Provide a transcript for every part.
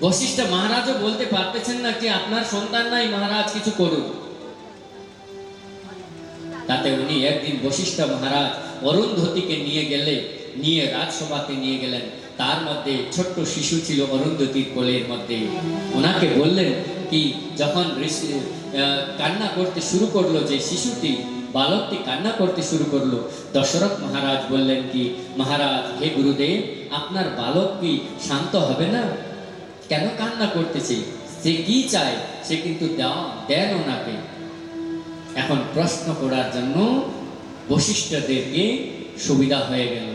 বশিষ্ঠ মহারাজও বলতে পারতেছেন না যে আপনার সন্তান নাই, মহারাজ কিছু করুন। তাতে উনি একদিন বশিষ্ঠ মহারাজ অরুন্ধতীকে নিয়ে রাজসভাতে নিয়ে গেলেন। তার মধ্যে ছোট্ট শিশু ছিল অরুন্ধতীর কোলের মধ্যে। ওনাকে বললেন কি, যখন কান্না করতে শুরু করলো, যে শিশুটি বালকটি কান্না করতে শুরু করলো, দশরথ মহারাজ বললেন কি, মহারাজ হে গুরুদেব, আপনার বালক কি শান্ত হবে না? কেন কান্না করতেছে? সে কি চায় সে কিন্তু দেন ওনাকে। এখন প্রশ্ন করার জন্য বশিষ্ঠদেরকে সুবিধা হয়ে গেল।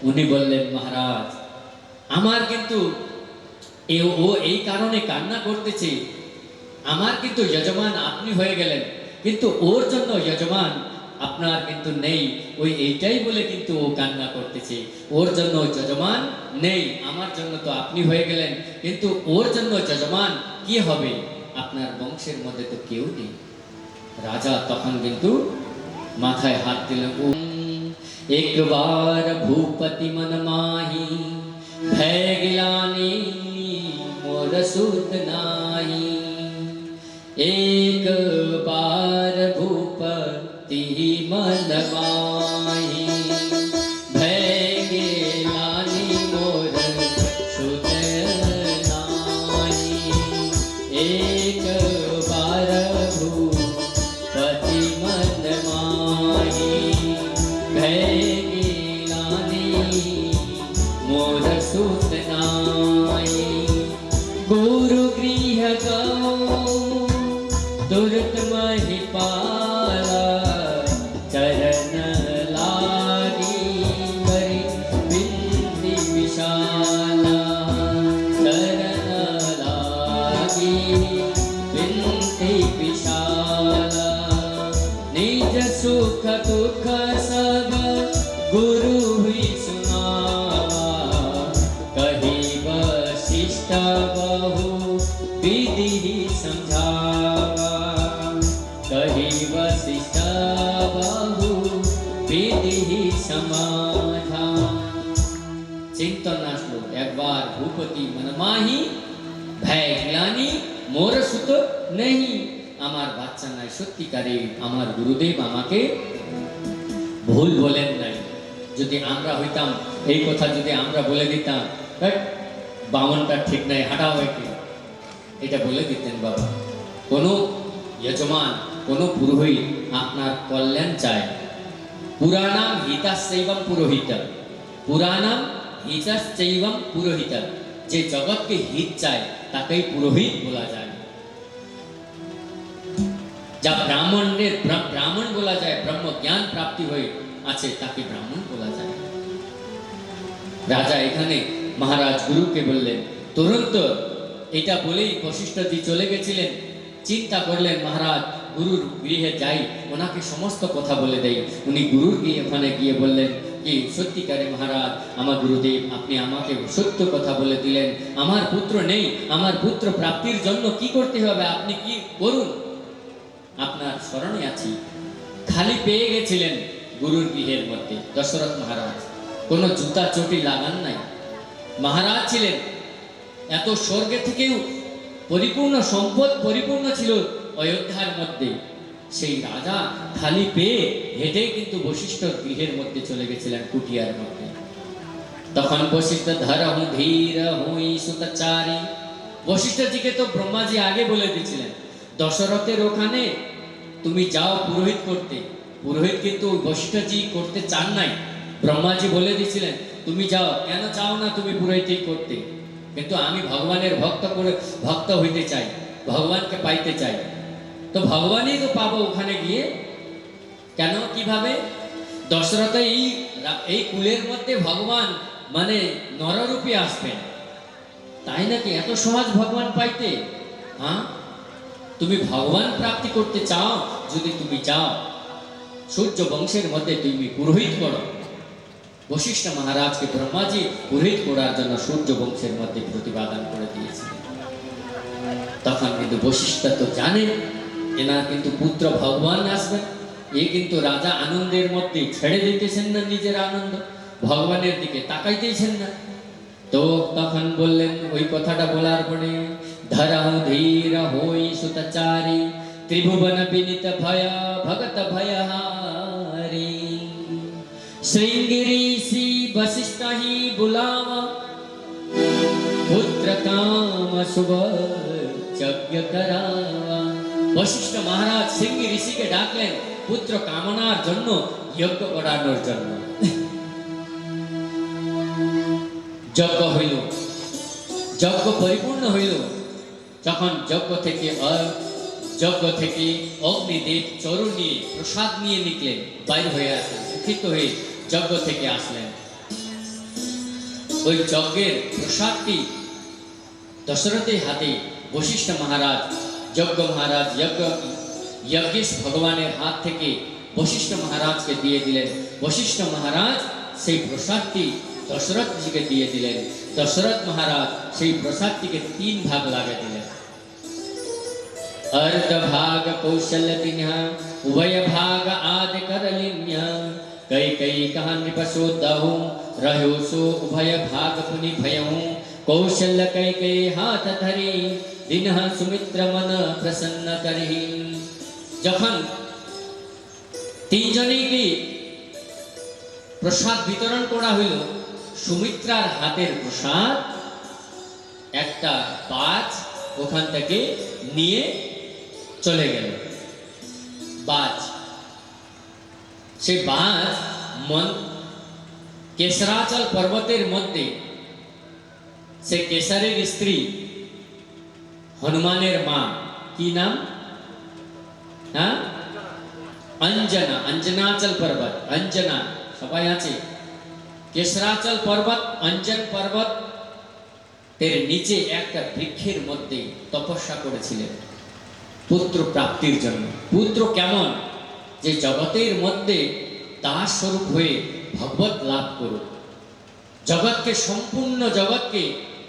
উনি বললেন, মহারাজ আমার কিন্তু ও এই কারণে কান্না করতেছে, আমার কিন্তু যজমান আপনি হয়ে গেলেন, কিন্তু ওর জন্য যজমান আপনার কিন্তু নেই। ওই এইটাই বলে কিন্তু ও কান্না করতেছে। ওর জন্য যজমান নেই, আমার জন্য তো আপনি হয়ে গেলেন, কিন্তু ওর জন্য যজমান কি হবে? আপনার বংশের মধ্যে তো কেউ নেই। রাজা তখন কিন্তু মাথায় হাত দিলেন। একবার ভূপতি মন মাহি, ভয় गिलानी मोर सुत नाही। एक बार भूपति मन माही, भय गिलानी मोर सुत नाही। एक बार भूपति मन माही, भय गिलानी मोर सुत नाही। गुरु गृह गओ तुरत महिपाला, चरण लागी करी बिंदी विशाला। चरण लागी बिंदी विशाला, निज सुख दुख सब गुरु हुई सुनावा। कही वशिष्ठ बहु विधि समझावा। कही वशिष्ठ बहु विधि समाधा। चिंतन আসলো, একবার ভূপতি মনমাহি, ভয় গ্লানি মোর সুত নেহি। আমার বাচ্চা নাই, সত্যিকারে আমার গুরুদেব আমাকে ভুল বলেন নাই। যদি আমরা হইতাম, এই কথা যদি আমরা বলে দিতাম, বামনটা ঠিক নাই, হাঁটাও একে, এটা বলে দিতেন বাবা। কোনো যজমান, কোনো পুরোহিত আপনার কল্যাণ চায়। পুরাণাম হিতাশ্চৈবম পুরোহিত, পুরাণাম হিতাশ্চৈবম পুরোহিত। যে জগৎকে হিত চায় তাকেই পুরোহিত বলা যায়। যা ব্রাহ্মণ বলা যায়, ব্রহ্ম জ্ঞান প্রাপ্তি হয়ে আছে, তাকে ব্রাহ্মণ বলা যায়। রাজা এখানে মহারাজ গুরুকে বললেন, তুরন্ত এটা বলেই বশিষ্ঠজি চলে গেছিলেন। চিন্তা করলেন, মহারাজ গুরুর গৃহে যাই, ওনাকে সমস্ত কথা বলে দেই। উনি গুরুর গিয়ে ওখানে গিয়ে বললেন কি, সত্যিকারে মহারাজ আমার গুরুদেব আপনি আমাকে সত্য কথা বলে দিলেন, আমার পুত্র নেই, আমার পুত্র প্রাপ্তির জন্য কি করতে হবে আপনি কি করুন, আপনার শরণে আছি। খালি পেয়ে গেছিলেন গুরুর গৃহের মধ্যে দশরথ মহারাজ, কোনো জুতা চটি লাগান নাই। মহারাজ ছিলেন, এত স্বর্গে থেকেও পরিপূর্ণ সম্পদ পরিপূর্ণ ছিল অযোধ্যার মধ্যে। সেই রাজা খালি পেয়ে হেঁটে কিন্তু বশিষ্ঠ গৃহের মধ্যে চলে গেছিলেন, কুটিয়ার মধ্যে। তখন বশিষ্ঠ ধরহু ধীর হুই সুতচারী। বশিষ্ঠজিকে তো ব্রহ্মাজি আগে বলে দিয়েছিলেন, দশরথের ওখানে তুমি যাও পুরোহিত করতে। পুরোহিত কিন্তু বশিষ্ঠজি করতে চান নাই, ব্রহ্মাজি বলে দিয়েছিলেন তুমি যাও। কেন চাও না তুমি পুরোহিত করতে? কিন্তু আমি ভগবানের ভক্ত হইতে চাই, ভগবানকে পাইতে চাই। তো ভগবানই তো পাবো ওখানে গিয়ে। কেন, কিভাবে? দশরথ এই কুলের মধ্যে ভগবান মানে নররূপে আসবেন, তাই নাকি? এত সহজ ভগবান পাইতে? হ্যাঁ, তুমি ভগবান প্রাপ্তি করতে চাও, যদি তুমি চাও সূর্য বংশের মধ্যে তুমি পুরোহিত করো। বশিষ্ঠ মহারাজকে ব্রহ্মাজি পুরোহিত করার জন্য সূর্য বংশের মধ্যে প্রতিপাদন করে দিয়েছিলেন। তখন কিন্তু বশিষ্ঠ তো জানেন এনার কিন্তু পুত্র ভগবান আসবেন। এ কিন্তু রাজা আনন্দের মধ্যে ছেড়ে দিতেছেন না নিজের আনন্দ, ভগবানের দিকে তাকাইতেছেন না। তো তখন বললেন ওই কথাটা বলার পরে, ধরহু ধীর হই সুতচারী, ত্রিভুবন বিনিত ভয় ভগত ভয়হারি। श्रृंगी ऋषि वशिष्ठ ही बुलावा, पुत्र काम शुभ यज्ञ करावा। वशिष्ठ महाराज श्रृंगी ऋषि के डाकलें पुत्र कामनार जन्य यज्ञ करानोर जन्य। यज्ञ हইল, यज्ञ परिपूर्ण हইল। যখন যজ্ঞ থেকে অগ্নিদেব চরণ নিয়ে প্রসাদ নিয়ে নিকলেন, বাইর হয়ে আসলেন, দুঃখিত হয়ে যজ্ঞ থেকে আসলেন। ওই যজ্ঞের প্রসাদটি দশরথের হাতে বশিষ্ঠ মহারাজ, যজ্ঞেশ ভগবানের হাত থেকে বশিষ্ঠ মহারাজকে দিয়ে দিলেন। বশিষ্ঠ মহারাজ সেই প্রসাদটি দশরথজিকে দিয়ে দিলেন। দশরথ মহারাজ সেই প্রসাদটিকে 3 ভাগ লাগিয়ে দিলেন। अर्ध भाग कौशल्यतिन्ह, उभय भाग आदि करलिन्य। कई कई कहा नृपसो दहु, रहो सो उभय भाग पुनि भयहु। कौशल्य कई कई हाथ धरी, दिन्ह सुमित्र मन प्रसन्न करहि। যখন 3 জনেকে প্রসাদ বিতরণ করা হইল, সুমিত্রার হাতের প্রসাদ একটা বাজ ওখান থেকে নিয়ে চলে গেল। বাজ, সেই বাজ কেশরাচল পর্বতের মধ্যে, সে কেশরের স্ত্রী হনুমানের মা, কি নাম? হ্যাঁ, অঞ্জনা। অঞ্জনাচল পর্বত, অঞ্জনা সবাই আছে। কেশরাচল পর্বত, অঞ্জন পর্বত এর নিচে একটা বৃক্ষের মধ্যে তপস্যা করেছিলেন পুত্র প্রাপ্তির জন্য। পুত্র কেমন? যে জগতের মধ্যে দাস স্বরূপ হয়ে ভগবত লাভ করুক। জগৎকে, সম্পূর্ণ জগৎকে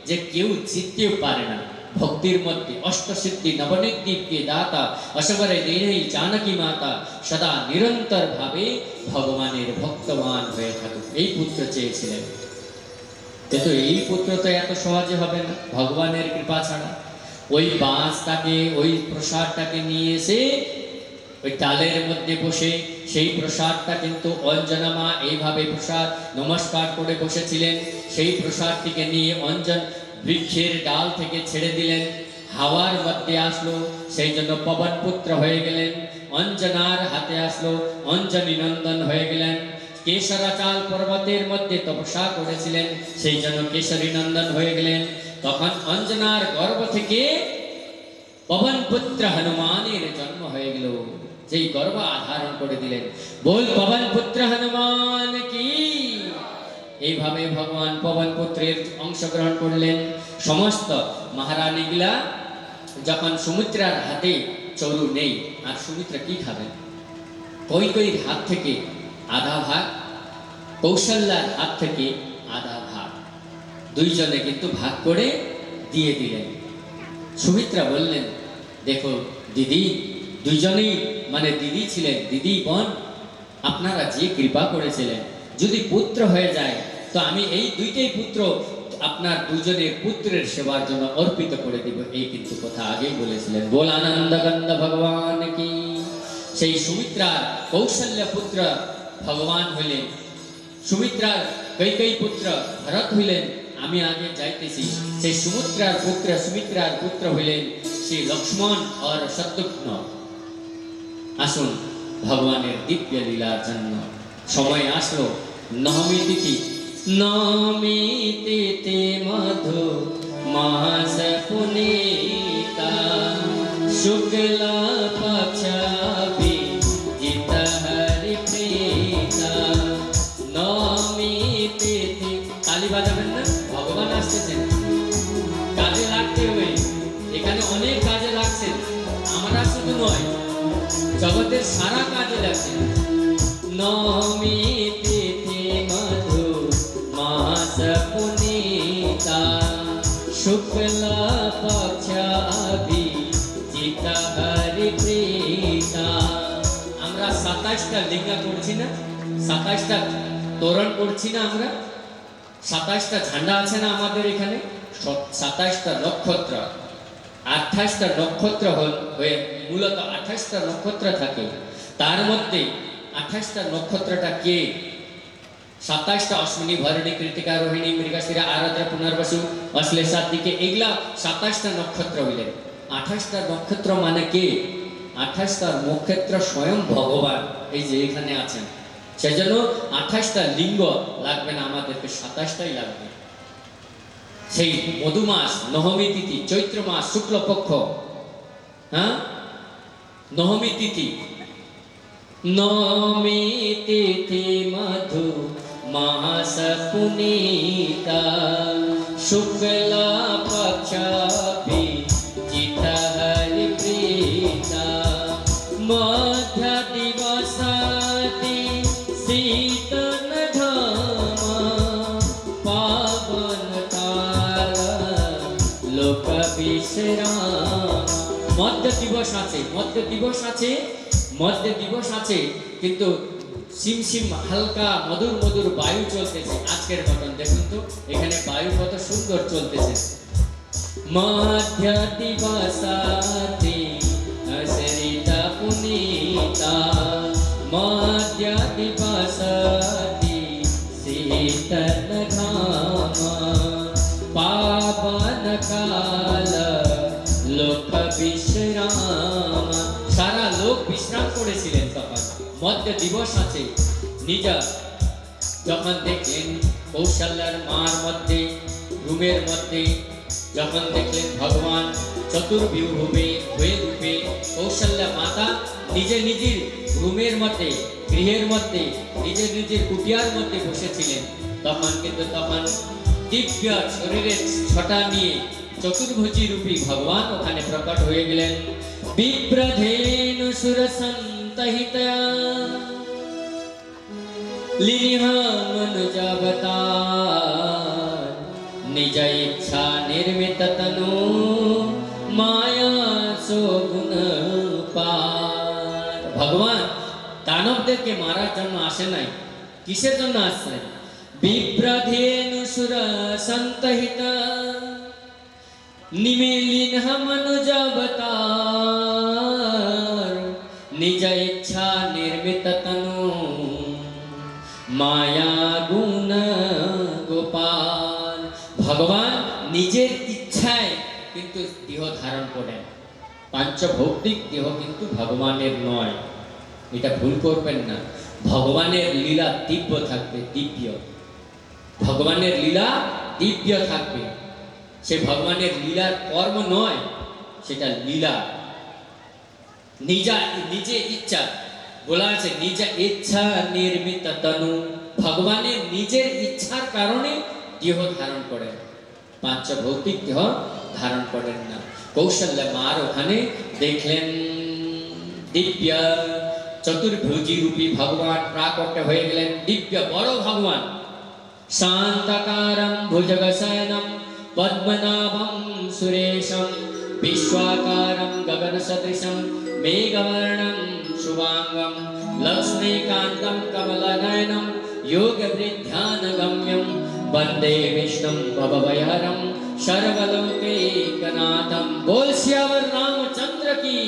যে কেউ জিততেও পারে না। ভক্তির মধ্যে অষ্টসিদ্ধি নবনিদ্বীপকে দাতা, অসবরে দেহি জানকী মাতা, সদা নিরন্তর ভাবে ভগবানের ভক্তবান হয়ে থাকুক, এই পুত্র চেয়েছিলেন। কিন্তু এই পুত্র তো এত সহজে হবে না ভগবানের কৃপা ছাড়া। ওই বাঁশটাকে, ওই প্রসাদটাকে নিয়ে এসে ওই ডালের মধ্যে বসে সেই প্রসাদটা কিন্তু অঞ্জনা মা এইভাবে প্রসাদ নমস্কার করে বসেছিলেন। সেই প্রসাদটিকে নিয়ে অঞ্জন বৃক্ষের ডাল থেকে ছেড়ে দিলেন, হাওয়ার মধ্যে আসলো, সেই জন্য পবন পুত্র হয়ে গেলেন। অঞ্জনার হাতে আসলো, অঞ্জনী নন্দন হয়ে গেলেন। কেশরাচল পর্বতের মধ্যে তপস্যা করেছিলেন, সেই জন্য কেশরী নন্দন হয়ে গেলেন। তখন অঞ্জনার গর্ভ থেকে পবন পুত্র হনুমানের জন্ম হয়ে গেল, যেই গর্ভ আধারণ করে দিলেন। বল পবন পুত্র হনুমান কি। এইভাবে ভগবান পবন পুত্রের অংশগ্রহণ করলেন। সমস্ত মহারানীগুলা যখন সুমিত্রার হাতে চরু নেই, আর সুমিত্রা কি খাবেন? কৈকেয়ীর হাত থেকে আধা ভাগ, কৌশল্যার হাত থেকে আধা ভাগ, দুইজনে কিন্তু ভাগ করে দিয়ে দিলেন। সুমিত্রা বললেন, দেখো দিদি, দুইজনেই মানে দিদি ছিলেন, দিদি বোন, আপনারা যে কৃপা করেছিলেন, যদি পুত্র হয়ে যায় তো আমি এই দুইটাই পুত্র আপনার দুজনের পুত্রের সেবার জন্য অর্পিত করে দিব। এই কিন্তু কথা আগেই বলেছিলেন। বল আনন্দ গন্ধ ভগবান কি। সেই সুমিত্রার কৌশল্য পুত্র ভগবান হইলেন, সুমিত্রার কৈকেয়ী পুত্র ভরত হইলেন। আমি আগে যাইতেছি। সেই সুমিত্রার পুত্র হইলেন শ্রী লক্ষ্মণ আর শত্রুঘ্ন। আসুন ভগবানের দিব্য লীলার জন্য সময় আসলো। নবমী তিথি, নবমী তিথি মধু মাস পুনীতা, শুক্লা পক্ষ বিজিত হরি প্রিতা। নবমী তিথি, তালি বাজাবেন না, ভগবান আসতেছেন, কাজে লাগতে হবে। এখানে অনেক কাজে লাগছেন, আমরা শুধু নয়, জগতের সারা কাজে লাগছে। নবমী তিথি মধু মাস পুনীতা, শুক্লা পক্ষ বিজিত হরি প্রিতা। আমরা 27টা লিঙ্গা করছি না, 27টা তোরণ করছি না আমরা। 27টা ঝান্ডা আছে না আমাদের এখানে, 27টা নক্ষত্র, 28টা নক্ষত্র হয়ে মূলত 28টা নক্ষত্র থাকে। তার মধ্যে 28টা নক্ষত্রটা কে? 27টা অশ্বিনী, ভরণী, কৃতিকা, রোহিণী, মৃগশিরা, আরাদ্রা, পুনর্বসু, অশ্লেষা, দিকে, এগুলা 27টা নক্ষত্র হইলেন। 28টা নক্ষত্র মানে কে? 28টা নক্ষত্র স্বয়ং ভগবান এই যে এখানে আছেন। সেজন্য 28টা লিঙ্গ লাগবে না, আমাদেরকে 27টাই লাগবে। সেই মধুমাস, নবমী তিথি, চৈত্র মাস শুক্লপক্ষ, হ্যাঁ, নবমী তিথি, নবমী তিথি মধু মাস পুনীতা, শুক্ল পক্ষ বিজিত হরি প্रीता, মধ্য দিবসাতি শীতল ঘামা, পাবন কাল লোক বিশ্রাম। মধ্য দিবস আছে, মধ্য দিবস আছে, মধ্য দিবস আছে, কিন্তু সিমসিম হালকা মধুর মধুর বায়ু চলতেছে আজকের মতন। দেখুন তো এখানে বায়ু কত সুন্দর চলতেছে। মধ্য দিবসাতি সরিতা পুনীতা, মধ্য দিবসাতি শীতল ঘামা, পাবন কাল লোক বিশ্রাম। সারা লোক বিশ্রাম করেছিলেন তখন। মধ্য দিবস আছে। নিজা যখন দেখলেন কৌশল্যার মার মধ্যে, রুমের মধ্যে যখন দেখলেন ভগবান চতুর্বিভূবে হয়ে রূপে, কৌশল্যা মাতা নিজে নিজের রুমের মধ্যে, গৃহের মধ্যে, নিজের নিজের কুটিয়ার মধ্যে বসেছিলেন, তখন কিন্তু তখন দিব্য শরীরের ছটা নিয়ে চতুর্ভুজী রূপী ভগবান ওখানে প্রকট হয়ে গেলেন। বিপ্রধেনু সুরসন্তহিতা লিহ মনুজাবতার, নিজ ইচ্ছা নির্মিত তনু মায়া সগুণ পার। ভগবান দানবদেরকে মারার জন্য আসে নাই, কিসের জন্য আসছেন? বিপ্রধেনু সুরসন্তহিতা নিমিলিন মনুজাবতার, নিজ ইচ্ছা নির্মিত তনু মায়া গুণ গোপাল। ভগবান নিজের ইচ্ছায় কিন্তু দেহ ধারণ করেন। পাঞ্চভৌতিক দেহ কিন্তু ভগবানের নয়, এটা ভুল করবেন না। ভগবানের লীলা দিব্য থাকবে, দিব্য। ভগবানের লীলা দিব্য থাকবে। সে ভগবানের লীলার কর্ম নয়, সেটা লীলা। নিজে ইচ্ছা বলা আছে, নিজ ইচ্ছা নির্মিত তনু। ভগবানের নিজের ইচ্ছার কারণে দেহ ধারণ করেন, পাঞ্চভৌতিক দেহ ধারণ করেন না। কৌশল্যা মার ওখানে দেখলেন দিব্য চতুর্ভুজী রূপী ভগবান প্রাকট্য হয়ে গেলেন, দিব্য বড় ভগবান। শান্তকারম ভুজগশয়নম পদ্মনাভম সুরেশম, विश्वाकारं गगनसदृशं मेघवर्णं शुभांगं, लक्ष्मीकान्तं कमलनयनं योगवृद्ध्यानगम्यं, वन्दे विष्णुं भवभयहरं सर्वलोकैकनाथं। बोल सियावर रामचंद्र की।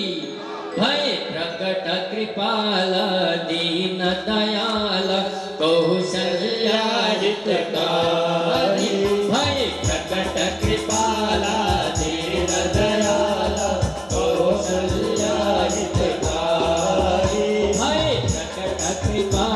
भय प्रकट कृपाल दीन दयाल कौशल्या हितकारी, भय प्रकट कृपाल दीन दयाल कौशल्या हितकारी, भय प्रकट कृपा